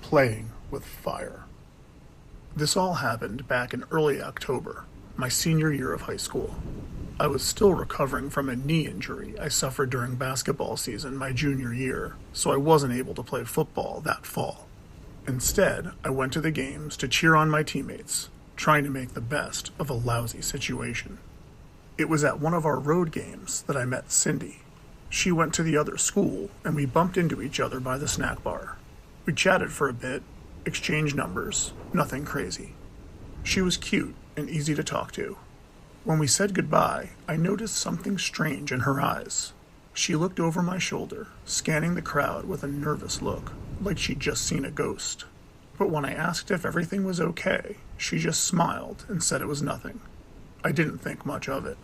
playing with fire. This all happened back in early October, my senior year of high school. I was still recovering from a knee injury I suffered during basketball season my junior year, so I wasn't able to play football that fall. Instead, I went to the games to cheer on my teammates, trying to make the best of a lousy situation. It was at one of our road games that I met Cindy. She went to the other school, and we bumped into each other by the snack bar. We chatted for a bit, exchanged numbers, nothing crazy. She was cute and easy to talk to. When we said goodbye, I noticed something strange in her eyes. She looked over my shoulder, scanning the crowd with a nervous look, like she'd just seen a ghost. But when I asked if everything was okay, she just smiled and said it was nothing. I didn't think much of it.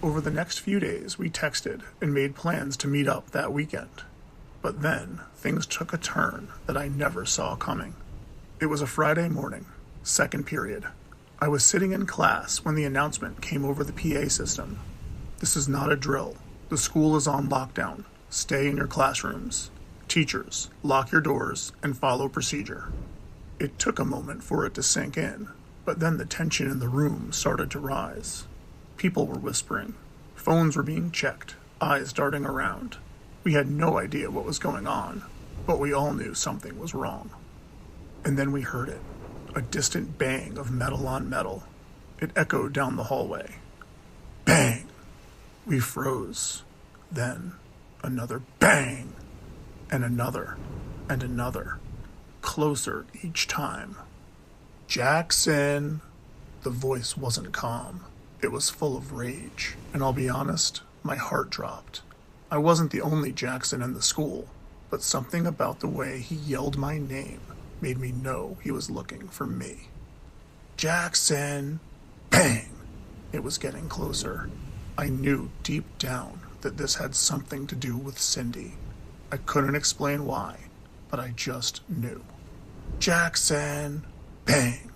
Over the next few days, we texted and made plans to meet up that weekend. But then, things took a turn that I never saw coming. It was a Friday morning, second period. I was sitting in class when the announcement came over the PA system. This is not a drill. The school is on lockdown. Stay in your classrooms. Teachers, lock your doors and follow procedure. It took a moment for it to sink in, but then the tension in the room started to rise. People were whispering. Phones were being checked, eyes darting around. We had no idea what was going on, but we all knew something was wrong. And then we heard it, a distant bang of metal on metal. It echoed down the hallway. Bang! We froze. Then, another bang! And another, and another. Closer each time. Jackson! The voice wasn't calm. It was full of rage, and I'll be honest, my heart dropped. I wasn't the only Jackson in the school, but something about the way he yelled my name made me know he was looking for me. Jackson! Bang! It was getting closer. I knew deep down that this had something to do with Cindy. I couldn't explain why, but I just knew. Jackson! Bang!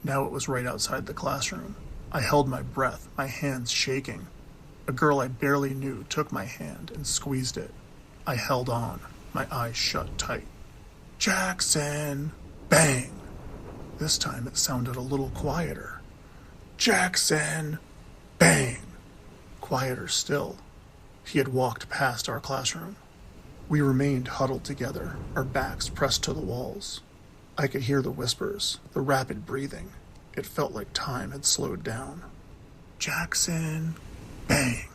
Now it was right outside the classroom. I held my breath, my hands shaking. A girl I barely knew took my hand and squeezed it. I held on, my eyes shut tight. Jackson! Bang! This time it sounded a little quieter. Jackson! Bang! Quieter still. He had walked past our classroom. We remained huddled together, our backs pressed to the walls. I could hear the whispers, the rapid breathing. It felt like time had slowed down. Jackson! Bang!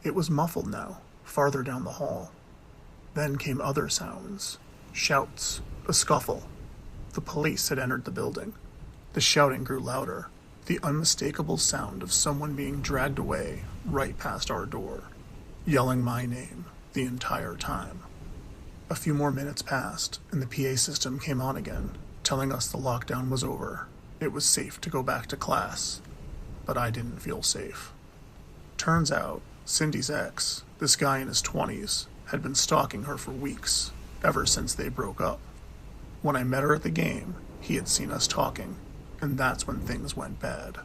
It was muffled now, farther down the hall. Then came other sounds. Shouts, a scuffle. The police had entered the building. The shouting grew louder, the unmistakable sound of someone being dragged away right past our door, yelling my name the entire time. A few more minutes passed, and the PA system came on again, telling us the lockdown was over. It was safe to go back to class, but I didn't feel safe. Turns out, Cindy's ex, this guy in his 20s, had been stalking her for weeks, ever since they broke up. When I met her at the game, he had seen us talking, and that's when things went bad.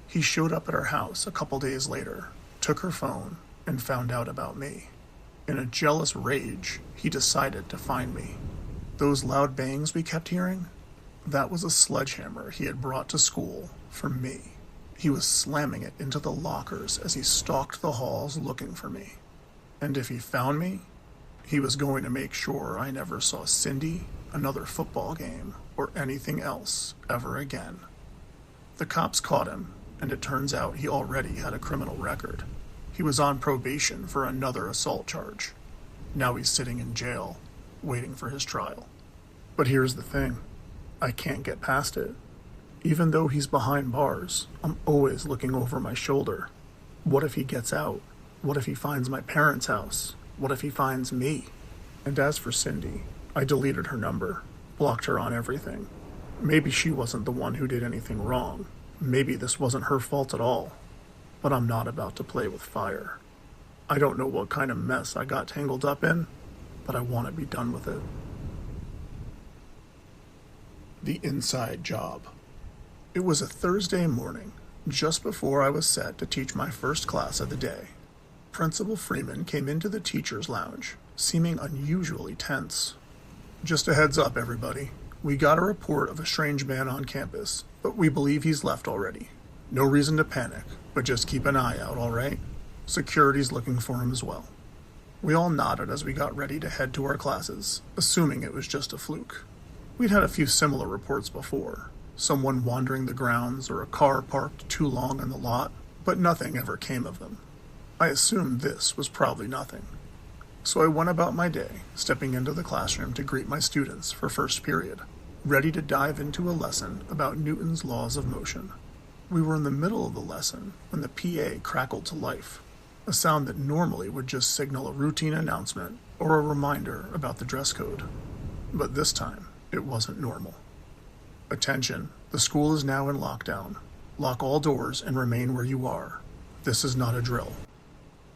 He showed up at her house a couple days later, took her phone, and found out about me. In a jealous rage, he decided to find me. Those loud bangs we kept hearing? That was a sledgehammer he had brought to school for me. He was slamming it into the lockers as he stalked the halls looking for me. And if he found me, he was going to make sure I never saw Cindy, another football game, or anything else ever again. The cops caught him, and it turns out he already had a criminal record. He was on probation for another assault charge. Now he's sitting in jail, waiting for his trial. But here's the thing. I can't get past it. Even though he's behind bars, I'm always looking over my shoulder. What if he gets out? What if he finds my parents' house? What if he finds me? And as for Cindy, I deleted her number, blocked her on everything. Maybe she wasn't the one who did anything wrong. Maybe this wasn't her fault at all. But I'm not about to play with fire. I don't know what kind of mess I got tangled up in, but I want to be done with it. The inside job. It was a Thursday morning, just before I was set to teach my first class of the day. Principal Freeman came into the teacher's lounge, seeming unusually tense. Just a heads up, everybody. We got a report of a strange man on campus, but we believe he's left already. No reason to panic, but just keep an eye out, all right? Security's looking for him as well. We all nodded as we got ready to head to our classes, assuming it was just a fluke. We'd had a few similar reports before, someone wandering the grounds or a car parked too long in the lot, but nothing ever came of them. I assumed this was probably nothing. So I went about my day, stepping into the classroom to greet my students for first period, ready to dive into a lesson about Newton's laws of motion. We were in the middle of the lesson when the PA crackled to life, a sound that normally would just signal a routine announcement or a reminder about the dress code. But this time, it wasn't normal. Attention, the school is now in lockdown. Lock all doors and remain where you are. This is not a drill.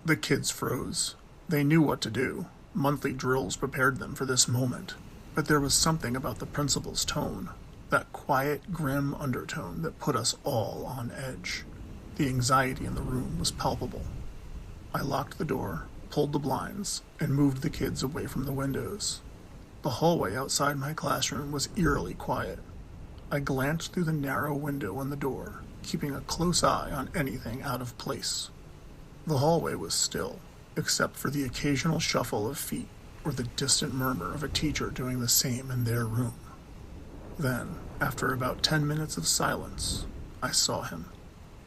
The kids froze. They knew what to do. Monthly drills prepared them for this moment. But there was something about the principal's tone, that quiet, grim undertone that put us all on edge. The anxiety in the room was palpable. I locked the door, pulled the blinds, and moved the kids away from the windows. The hallway outside my classroom was eerily quiet. I glanced through the narrow window in the door, keeping a close eye on anything out of place. The hallway was still, except for the occasional shuffle of feet or the distant murmur of a teacher doing the same in their room. Then, after about 10 minutes of silence, I saw him,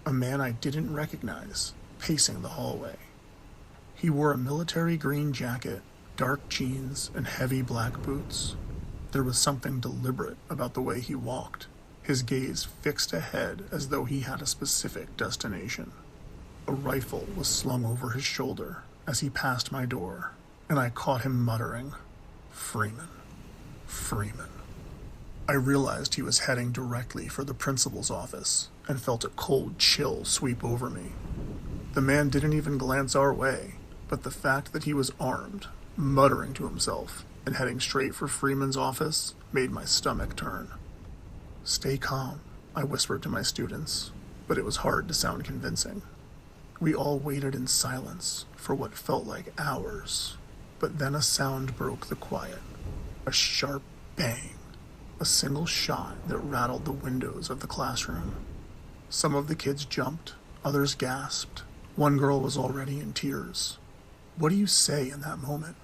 a man I didn't recognize, pacing the hallway. He wore a military green jacket, dark jeans, and heavy black boots. There was something deliberate about the way he walked, his gaze fixed ahead as though he had a specific destination. A rifle was slung over his shoulder as he passed my door, and I caught him muttering, "Freeman, Freeman." I realized he was heading directly for the principal's office and felt a cold chill sweep over me. The man didn't even glance our way, but the fact that he was armed, muttering to himself, and heading straight for Freeman's office made my stomach turn. "Stay calm," I whispered to my students, but it was hard to sound convincing. We all waited in silence for what felt like hours, but then a sound broke the quiet. A sharp bang. A single shot that rattled the windows of the classroom. Some of the kids jumped, others gasped. One girl was already in tears. What do you say in that moment?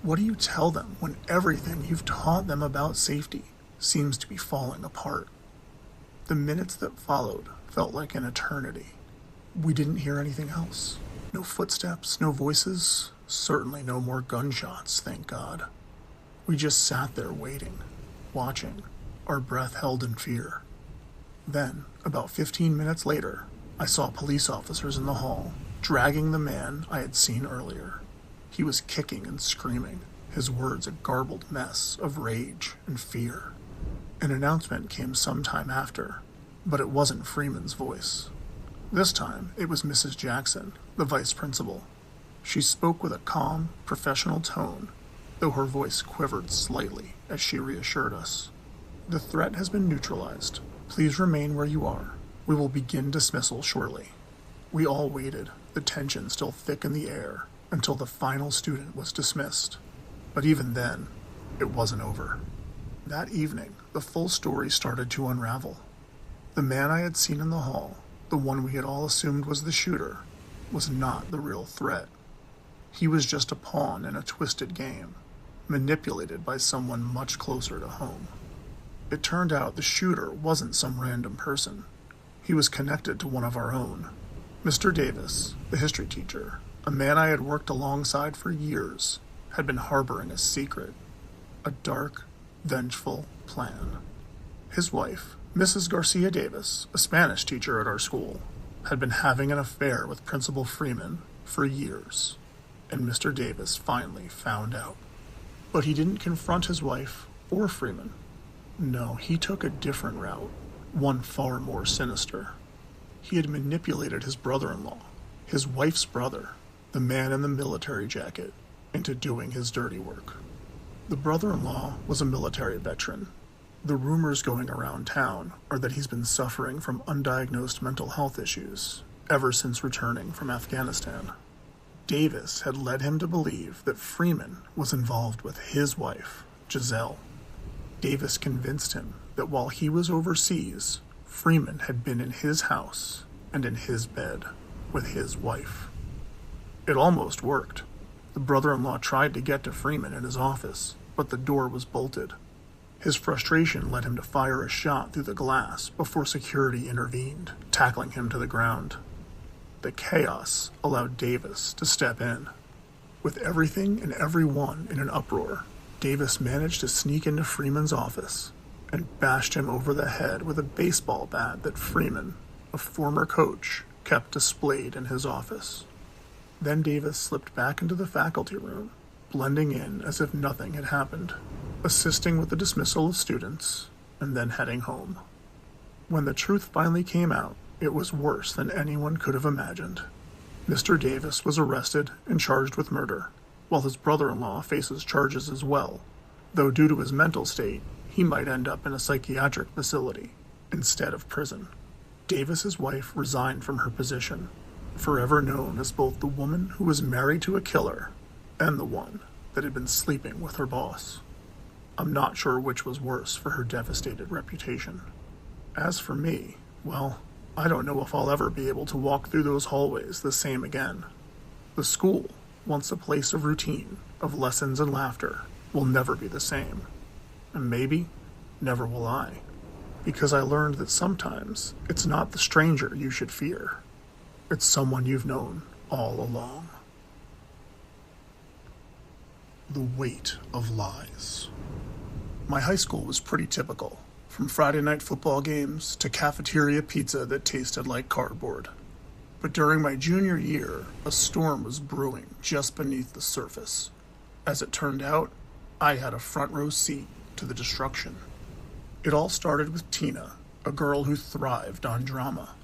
What do you tell them when everything you've taught them about safety seems to be falling apart? The minutes that followed felt like an eternity. We didn't hear anything else. No footsteps, no voices, certainly no more gunshots, thank God. We just sat there waiting, watching, our breath held in fear. Then, about 15 minutes later, I saw police officers in the hall, dragging the man I had seen earlier. He was kicking and screaming, his words a garbled mess of rage and fear. An announcement came sometime after, but it wasn't Freeman's voice. This time, it was Mrs. Jackson, the vice principal. She spoke with a calm, professional tone, though her voice quivered slightly as she reassured us. "The threat has been neutralized. Please remain where you are. We will begin dismissal shortly." We all waited, the tension still thick in the air, until the final student was dismissed. But even then, it wasn't over. That evening, the full story started to unravel. The man I had seen in the hall, the one we had all assumed was the shooter, was not the real threat. He was just a pawn in a twisted game, manipulated by someone much closer to home. It turned out the shooter wasn't some random person. He was connected to one of our own. Mr. Davis, the history teacher, a man I had worked alongside for years, had been harboring a secret, a dark, vengeful plan. His wife, Mrs. Garcia Davis, a Spanish teacher at our school, had been having an affair with Principal Freeman for years, and Mr. Davis finally found out. But he didn't confront his wife or Freeman. No, he took a different route, one far more sinister. He had manipulated his brother-in-law, his wife's brother, the man in the military jacket, into doing his dirty work. The brother-in-law was a military veteran. The rumors going around town are that he's been suffering from undiagnosed mental health issues ever since returning from Afghanistan. Davis had led him to believe that Freeman was involved with his wife, Giselle. Davis convinced him that while he was overseas, Freeman had been in his house and in his bed with his wife. It almost worked. The brother-in-law tried to get to Freeman in his office, but the door was bolted. His frustration led him to fire a shot through the glass before security intervened, tackling him to the ground. The chaos allowed Davis to step in. With everything and everyone in an uproar, Davis managed to sneak into Freeman's office and bashed him over the head with a baseball bat that Freeman, a former coach, kept displayed in his office. Then Davis slipped back into the faculty room, blending in as if nothing had happened, assisting with the dismissal of students, and then heading home. When the truth finally came out, it was worse than anyone could have imagined. Mr. Davis was arrested and charged with murder, while his brother-in-law faces charges as well, though due to his mental state, he might end up in a psychiatric facility instead of prison. Davis's wife resigned from her position, forever known as both the woman who was married to a killer and the one that had been sleeping with her boss. I'm not sure which was worse for her devastated reputation. As for me, well, I don't know if I'll ever be able to walk through those hallways the same again. The school, once a place of routine, of lessons and laughter, will never be the same. And maybe, never will I. Because I learned that sometimes it's not the stranger you should fear. It's someone you've known all along. The weight of lies. My high school was pretty typical, from Friday night football games to cafeteria pizza that tasted like cardboard. But during my junior year, a storm was brewing just beneath the surface. As it turned out, I had a front row seat to the destruction. It all started with Tina, a girl who thrived on drama.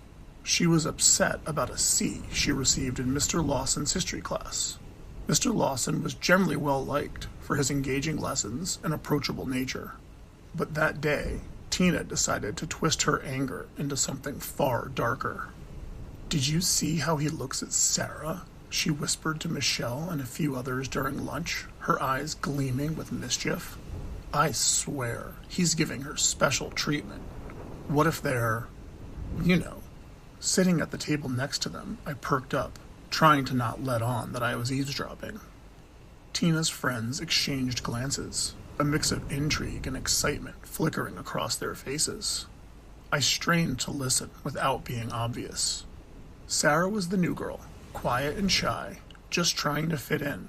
She was upset about a C she received in Mr. Lawson's history class. Mr. Lawson was generally well liked for his engaging lessons and approachable nature. But that day, Tina decided to twist her anger into something far darker. "Did you see how he looks at Sarah?" she whispered to Michelle and a few others during lunch, her eyes gleaming with mischief. "I swear, he's giving her special treatment. What if they're, you know?" Sitting at the table next to them, I perked up, trying to not let on that I was eavesdropping. Tina's friends exchanged glances, a mix of intrigue and excitement flickering across their faces. I strained to listen without being obvious. Sarah was the new girl, quiet and shy, just trying to fit in.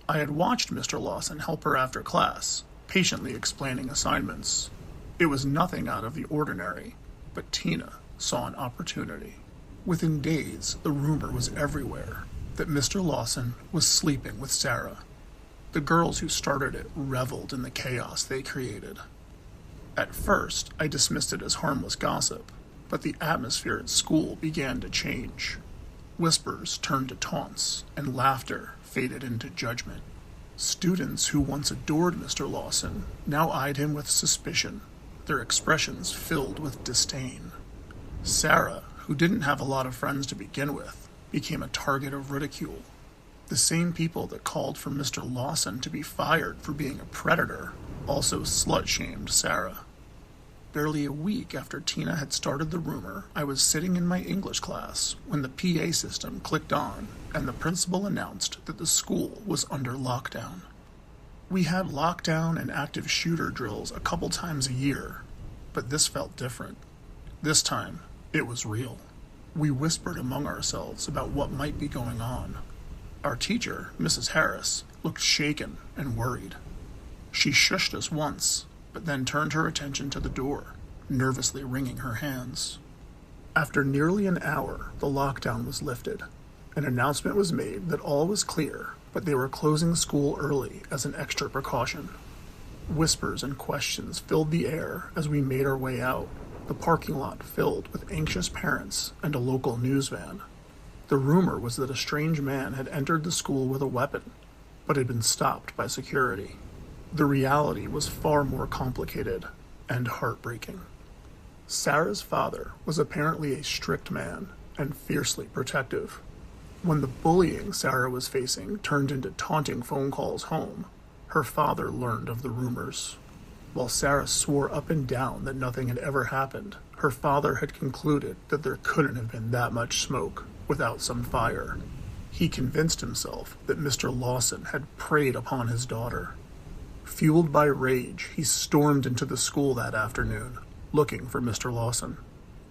I had watched Mr. Lawson help her after class, patiently explaining assignments. It was nothing out of the ordinary, but Tina saw an opportunity. Within days, the rumor was everywhere that Mr. Lawson was sleeping with Sarah. The girls who started it reveled in the chaos they created. At first, I dismissed it as harmless gossip, but the atmosphere at school began to change. Whispers turned to taunts, and laughter faded into judgment. Students who once adored Mr. Lawson now eyed him with suspicion, their expressions filled with disdain. Sarah, who didn't have a lot of friends to begin with, became a target of ridicule. The same people that called for Mr. Lawson to be fired for being a predator also slut-shamed Sarah. Barely a week after Tina had started the rumor, I was sitting in my English class when the PA system clicked on and the principal announced that the school was under lockdown. We had lockdown and active shooter drills a couple times a year, but this felt different. This time, it was real. We whispered among ourselves about what might be going on. Our teacher, Mrs. Harris, looked shaken and worried. She shushed us once, but then turned her attention to the door, nervously wringing her hands. After nearly an hour, the lockdown was lifted. An announcement was made that all was clear, but they were closing school early as an extra precaution. Whispers and questions filled the air as we made our way out, the parking lot filled with anxious parents and a local news van. The rumor was that a strange man had entered the school with a weapon, but had been stopped by security. The reality was far more complicated and heartbreaking. Sarah's father was apparently a strict man and fiercely protective. When the bullying Sarah was facing turned into taunting phone calls home, Her father learned of the rumors. While Sarah swore up and down that nothing had ever happened, her father had concluded that there couldn't have been that much smoke without some fire. He convinced himself that Mr. Lawson had preyed upon his daughter. Fueled by rage, he stormed into the school that afternoon, looking for Mr. Lawson.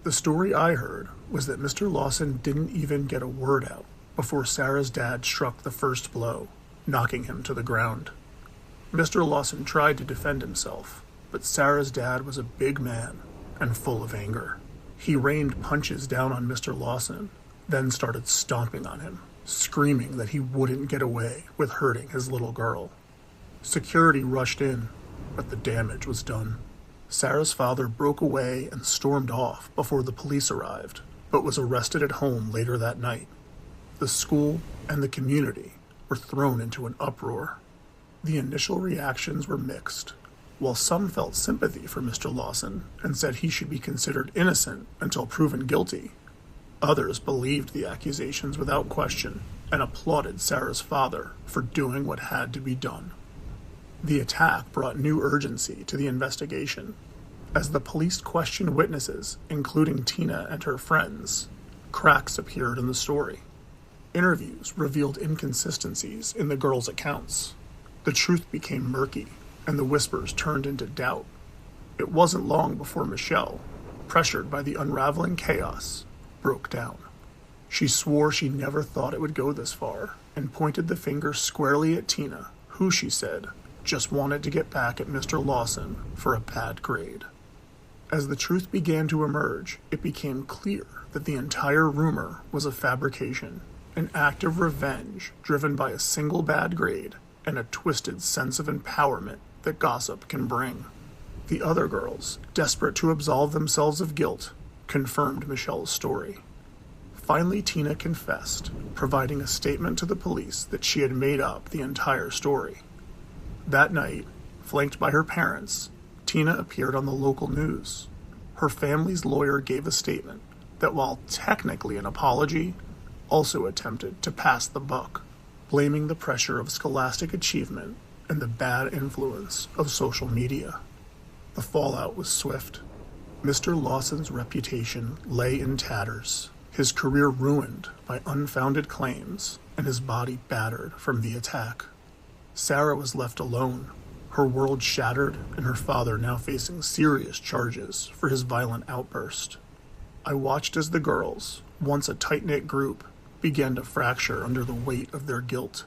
The story I heard was that Mr. Lawson didn't even get a word out before Sarah's dad struck the first blow, knocking him to the ground. Mr. Lawson tried to defend himself, but Sarah's dad was a big man and full of anger. He rained punches down on Mr. Lawson, then started stomping on him, screaming that he wouldn't get away with hurting his little girl. Security rushed in, but the damage was done. Sarah's father broke away and stormed off before the police arrived, but was arrested at home later that night. The school and the community were thrown into an uproar. The initial reactions were mixed. While some felt sympathy for Mr. Lawson and said he should be considered innocent until proven guilty, others believed the accusations without question and applauded Sarah's father for doing what had to be done. The attack brought new urgency to the investigation. As the police questioned witnesses, including Tina and her friends, cracks appeared in the story. Interviews revealed inconsistencies in the girls' accounts. The truth became murky, and the whispers turned into doubt. It wasn't long before Michelle, pressured by the unraveling chaos, broke down. She swore she never thought it would go this far, and pointed the finger squarely at Tina, who, she said, just wanted to get back at Mr. Lawson for a bad grade. As the truth began to emerge, it became clear that the entire rumor was a fabrication, an act of revenge driven by a single bad grade and a twisted sense of empowerment that gossip can bring. The other girls, desperate to absolve themselves of guilt, confirmed Michelle's story. Finally, Tina confessed, providing a statement to the police that she had made up the entire story. That night, flanked by her parents, Tina appeared on the local news. Her family's lawyer gave a statement that, while technically an apology, also attempted to pass the buck, blaming the pressure of scholastic achievement and the bad influence of social media. The fallout was swift. Mr. Lawson's reputation lay in tatters, his career ruined by unfounded claims, and his body battered from the attack. Sarah was left alone, her world shattered, and her father now facing serious charges for his violent outburst. I watched as the girls, once a tight-knit group, began to fracture under the weight of their guilt.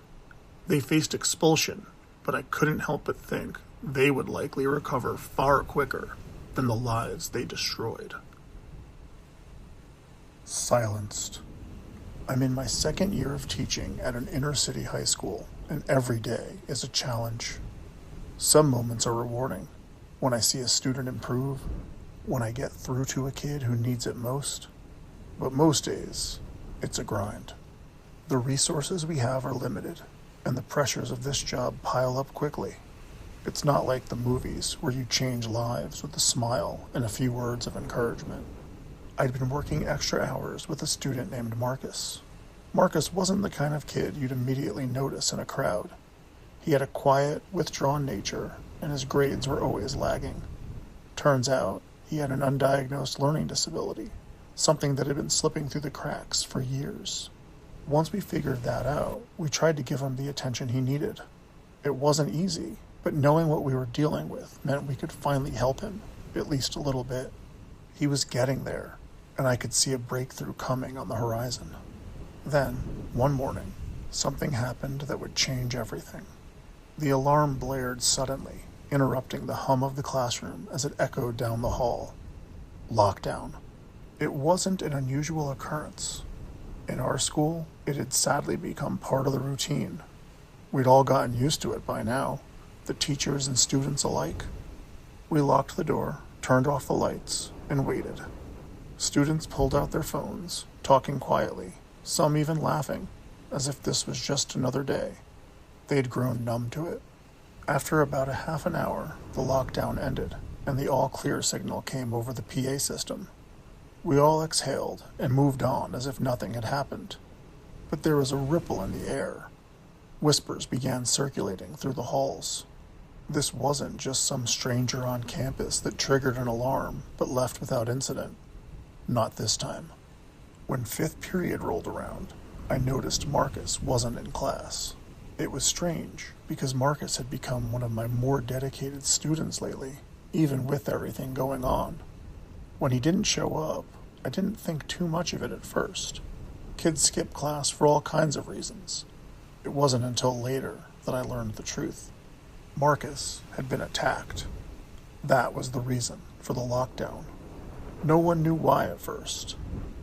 They faced expulsion, but I couldn't help but think they would likely recover far quicker than the lives they destroyed. Silenced. I'm in my second year of teaching at an inner-city high school, and every day is a challenge. Some moments are rewarding, when I see a student improve, when I get through to a kid who needs it most, but most days, it's a grind. The resources we have are limited, and the pressures of this job pile up quickly. It's not like the movies where you change lives with a smile and a few words of encouragement. I'd been working extra hours with a student named Marcus. Marcus wasn't the kind of kid you'd immediately notice in a crowd. He had a quiet, withdrawn nature, and his grades were always lagging. Turns out, he had an undiagnosed learning disability, something that had been slipping through the cracks for years. Once we figured that out, we tried to give him the attention he needed. It wasn't easy, but knowing what we were dealing with meant we could finally help him, at least a little bit. He was getting there, and I could see a breakthrough coming on the horizon. Then, one morning, something happened that would change everything. The alarm blared suddenly, interrupting the hum of the classroom as it echoed down the hall. Lockdown. It wasn't an unusual occurrence. In our school, it had sadly become part of the routine. We'd all gotten used to it by now, the teachers and students alike. We locked the door, turned off the lights, and waited. Students pulled out their phones, talking quietly, some even laughing, as if this was just another day. They'd grown numb to it. After about a half an hour, the lockdown ended, and the all-clear signal came over the PA system. We all exhaled and moved on as if nothing had happened. But there was a ripple in the air. Whispers began circulating through the halls. This wasn't just some stranger on campus that triggered an alarm but left without incident. Not this time. When fifth period rolled around, I noticed Marcus wasn't in class. It was strange, because Marcus had become one of my more dedicated students lately, even with everything going on. When he didn't show up, I didn't think too much of it at first. Kids skip class for all kinds of reasons. It wasn't until later that I learned the truth. Marcus had been attacked. That was the reason for the lockdown. No one knew why at first.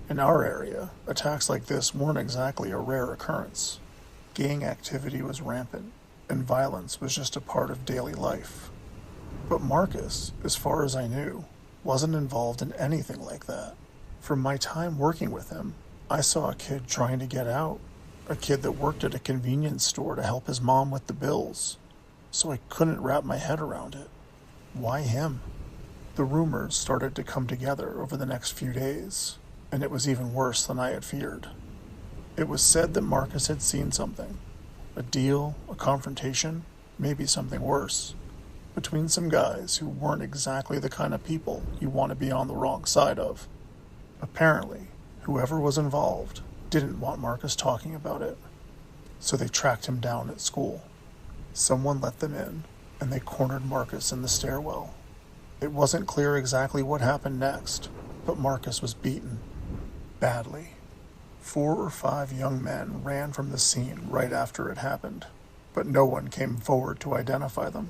In our area, attacks like this weren't exactly a rare occurrence. Gang activity was rampant, and violence was just a part of daily life. But Marcus, as far as I knew, wasn't involved in anything like that. From my time working with him, I saw a kid trying to get out, a kid that worked at a convenience store to help his mom with the bills. So I couldn't wrap my head around it. Why him? The rumors started to come together over the next few days, and it was even worse than I had feared. It was said that Marcus had seen something. A deal, a confrontation, maybe something worse. Between some guys who weren't exactly the kind of people you want to be on the wrong side of. Apparently, whoever was involved didn't want Marcus talking about it. So they tracked him down at school. Someone let them in, and they cornered Marcus in the stairwell. It wasn't clear exactly what happened next, but Marcus was beaten. Badly. 4 or 5 young men ran from the scene right after it happened, but no one came forward to identify them.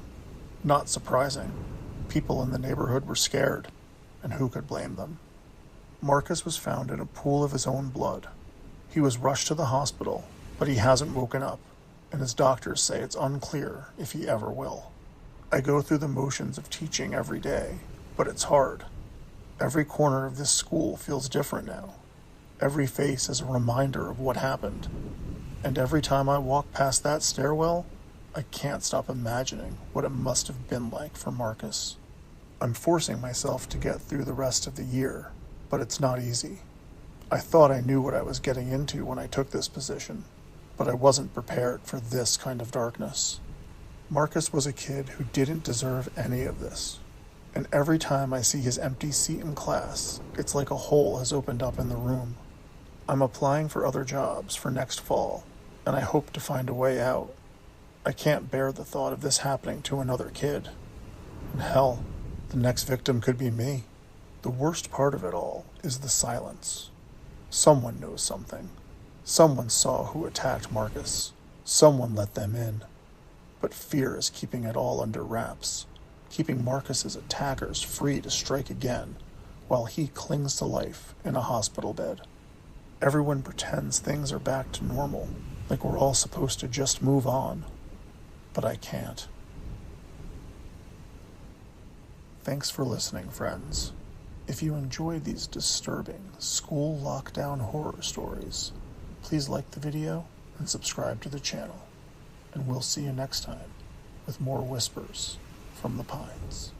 Not surprising. People in the neighborhood were scared, and who could blame them? Marcus was found in a pool of his own blood. He was rushed to the hospital, but he hasn't woken up, and his doctors say it's unclear if he ever will. I go through the motions of teaching every day, but it's hard. Every corner of this school feels different now. Every face is a reminder of what happened. And every time I walk past that stairwell, I can't stop imagining what it must have been like for Marcus. I'm forcing myself to get through the rest of the year, but it's not easy. I thought I knew what I was getting into when I took this position, but I wasn't prepared for this kind of darkness. Marcus was a kid who didn't deserve any of this. And every time I see his empty seat in class, it's like a hole has opened up in the room. I'm applying for other jobs for next fall, and I hope to find a way out. I can't bear the thought of this happening to another kid. And hell, the next victim could be me. The worst part of it all is the silence. Someone knows something. Someone saw who attacked Marcus. Someone let them in. But fear is keeping it all under wraps, keeping Marcus's attackers free to strike again, while he clings to life in a hospital bed. Everyone pretends things are back to normal, like we're all supposed to just move on. But I can't. Thanks for listening, friends. If you enjoy these disturbing school lockdown horror stories, please like the video and subscribe to the channel. And we'll see you next time with more whispers from the pines.